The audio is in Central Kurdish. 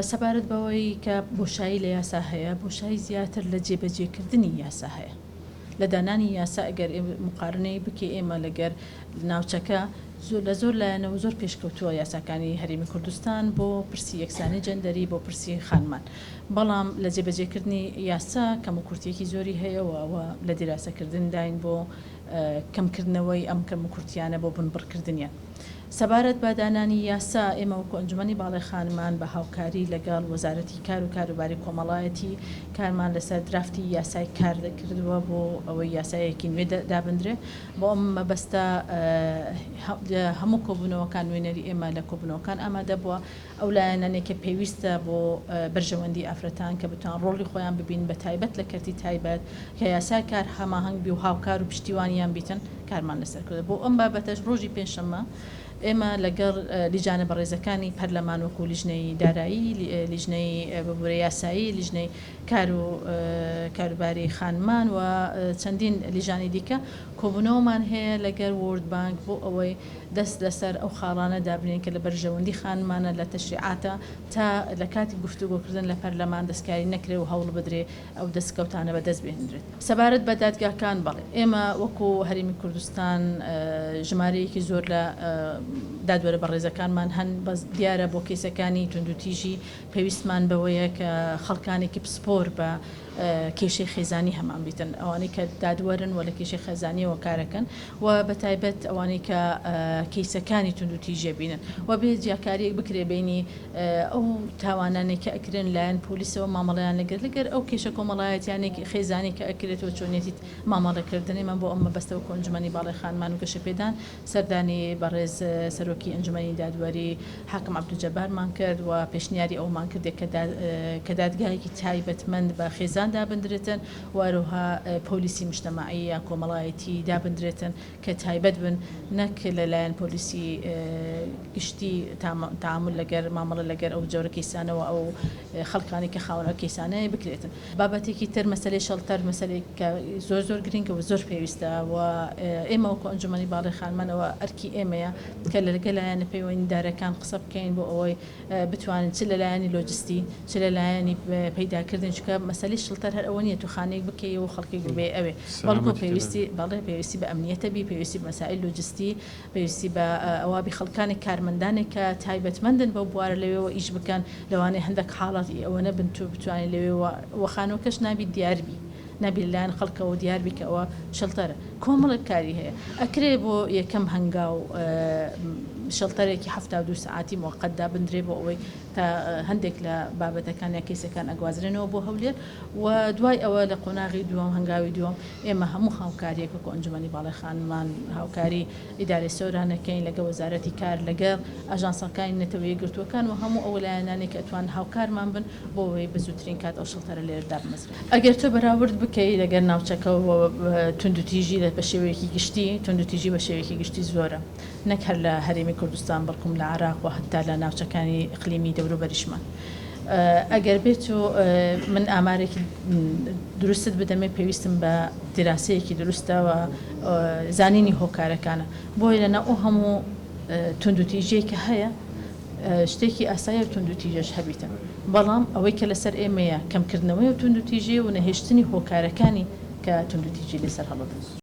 سەبارەت بەوەی کە بۆشایی لە یاسا هەیە، بۆشایی زیاتر لە جێبەجێکردنی یاسا هەیە. لە دانانی یاسا ئەگەر مقارنەی بکە ئێمە لەگەر ناوچەکە زۆر لایەنەوە زۆر پێشکەوتووە یاساکانی هەرێمی کوردستان بۆ پرسی یەکسانی جەندەری بۆ پرسی خانمان. بەڵام لە جێبەجێکردنی یاسا کەم و کورتێکی زۆری هەیەەوە لە دیراسەکردن داین بۆ کەمکردنەوەی ئەم کەم و کورتیانە بۆ بنبڕکردنیان. سەبارەت بە دانانی یاسا ئێمە وەکو ئەنجومەنی باڵای خانمان بە هاوکاری لەگەڵ وەزارەتی کار و کاروباری کۆمەڵایەتی کارمان لەسەر درافتی یاسای کار دەکردووە بۆ ئەوەی یاسایەکی نوێ دابدرێ بۆ ئەم مەبەستە هەموو کۆبوونەوەکان نوێنەری ئێمە لە کۆبوونەوەکان ئامادە بووە ئەو لایەنانێکە پێویستە بۆ بەرژەوەندی ئافرەتان کە بتوان ڕۆڵی خۆیان ببین بە تایبەت لە کەرتی تایبەت کە یاسای کار هەماهەنگ بی و هاوکار و پشتیوانیان بیتن کارمان لەسەر کردە بۆ ئەم بابەتەش ڕۆژی پێنجشەممە ئێمە لەگەڵ لیژانە بەڕێزەکانی پەرلەمان وەکو لیژنەی دارایی لیژنەی بەبورە یاسایی لیژنەی کار و کاروباری خانمان و چەندین لیژانی دیکە کۆبوونەوەمان هەیە لەگەر وۆرد بانک بۆ ئەوەی دەست لەسەر ئەو خاڵانە دابنین کە لە بەرژەوەندی خانمانە لە تەشریعاتە تا لە کاتی گفتوگۆکردن لە پەرلەمان دەستکاری نەکرێ و هەوڵ بدرێ ئەو دەستکەوتانە بەدەست بهێنرێت. سەبارەت بە دادگاکان بەڵێ ئێمە وەکو هەرێمی کوردستان ژمارەیەکی زۆر لە دادوەرە بەڕێزەکانمان هەن بەس دیارە بۆ کێسەکانی توندوتیژی پێویستمان بەوەیە کە خەڵکانێکی پسپۆر بە کێشەی خێزانی هەمان بیتن ئەوانەی کە دادوەرن و لە کێشەی خێزانیەوە کارەکەن و بەتایبەت ئەوانەی کە کەیسەکانی توندوتیژە بینن و بێ جیاکاریەک بکرێ بینی ئەو تاوانانێک کە ئەکرێن لایەن پۆلیسەوە مامەڵەیان لەگەر ئەو کێشە کۆمەڵایەتیانێکی خێزانی کە ئەکرێتەوە چۆنێتی مامەڵەکردنی من بۆ ئەمە بەستەوە ئەنجومەنی باڵای خانمان و گەشەپێدان سەردانی بەڕێز سەرۆکی ئەنجومەنی دادوەری حاکم عەبدولجەبارمان کرد و پێشنیاری ئەومان کردێک کە دادگایەکی تایبەتمەند بە خێزان دابدرێتن و هەروەها پۆلیسی مجتەماعی یا کۆمەڵایەتی دابدرێتن کە تایبەت بن نەک لەلایەن پۆلیسی گشتی تعامل لەگەر مامەڵە لەگەر ئەو جۆرە کەیسانەوە ئەو خەڵکانی کە خاوەنە کەیسانەیە بکرێتن. بابەتێکی تر مەسەلەی شەڵتەر مەسەلێک کە زۆر گرنگە و زۆر پێویستە و ئێمە وەکو ئەنجومەنی باڵای خانمانەوە ئەرکی ئێمەیە کە لەگەڵ لایەنە پەیوەندیدارەکان قسە بکەین بۆ ئەوەی بتوانین چ لەلایەنی لۆجستی چ لەلایەنی پیداکردن چکە مەسەلەی شڵتەر هەر ئەوە نیە تو خانەیەک بکەی و خەڵکی بێ ئەوێ بەڵکو پێویستی بە ئەمنیەتەبی پێویستی بە مەسائل لۆجستی پێویستی بە ئەوابی خەڵکانی کارمەندانێک کە تایبەتمەندن بەو بوارە لەوێەوە ئیش بکەن لەوانەیە هەندێک حاڵەتی ئەوە نەبن تو بتوانین لەوێ وەخانۆکەش نابی دیاربی نبی لایەن خەڵکەوە دیار بیکەوە شەڵتەرە کۆمەڵێک کاری هەیە ئەکرێ بۆ یەکەم هەنگاو شەڵتەرێکی 72 ساعتی موقەتدا بندرێ بۆ ئەوەی تا هەندێک لە بابەتەکان یا کێسەکان ئەگوازرێنەوە بۆ هەولێر و دوای ئەوە لە قۆناغی دووەم هەنگاوی دووەم ئێمە هەموو هاوکاریەک وەکو ئەنجومەنی باڵای خانمان هاوکاری ئیدارەی سۆرانەکەین لەگەڵ وەزارەتی کار لەگەڵ ئاژانسەکانی نەتەوەیە گرتووەکان و هەموو ئەو لایەنانێک کە ئەتوان هاوکارمان بن بۆ ئەوەی بە زووترین کات ئەو شەڵتەرە لێرەدا بمەزرێت. ئەگەر تۆ بەراورد بکەی لەگەر ناوچەکە توندوتیژی بە شێوەیەکی گشتی توندوتیژی بە شێوەیەکی گشتی زۆرە نەک هەر لە هەرێمی کوردستان بەڵکوم لە عێراق و هەتا لە ناوچەکانی ئیقلیمی دەوروبەریشمان ئەگەر بێت و من ئامارێکی دروستت بدەمێ پێویستم بە دیراسەیەکی دروستەوە زانینی هۆکارەکانە بۆی لەنە ئەو هەموو توندوتیژەیە کە هەیە شتێکی ئاسایە توندوتیژەش هەبیتە بەڵام ئەوەی کە لەسەر ئێمەیە کەمکردنەوەی و توندوتیژی و نەهێشتنی هۆکارەکانی کە توندوتیژی لەسەر هەڵەدەست.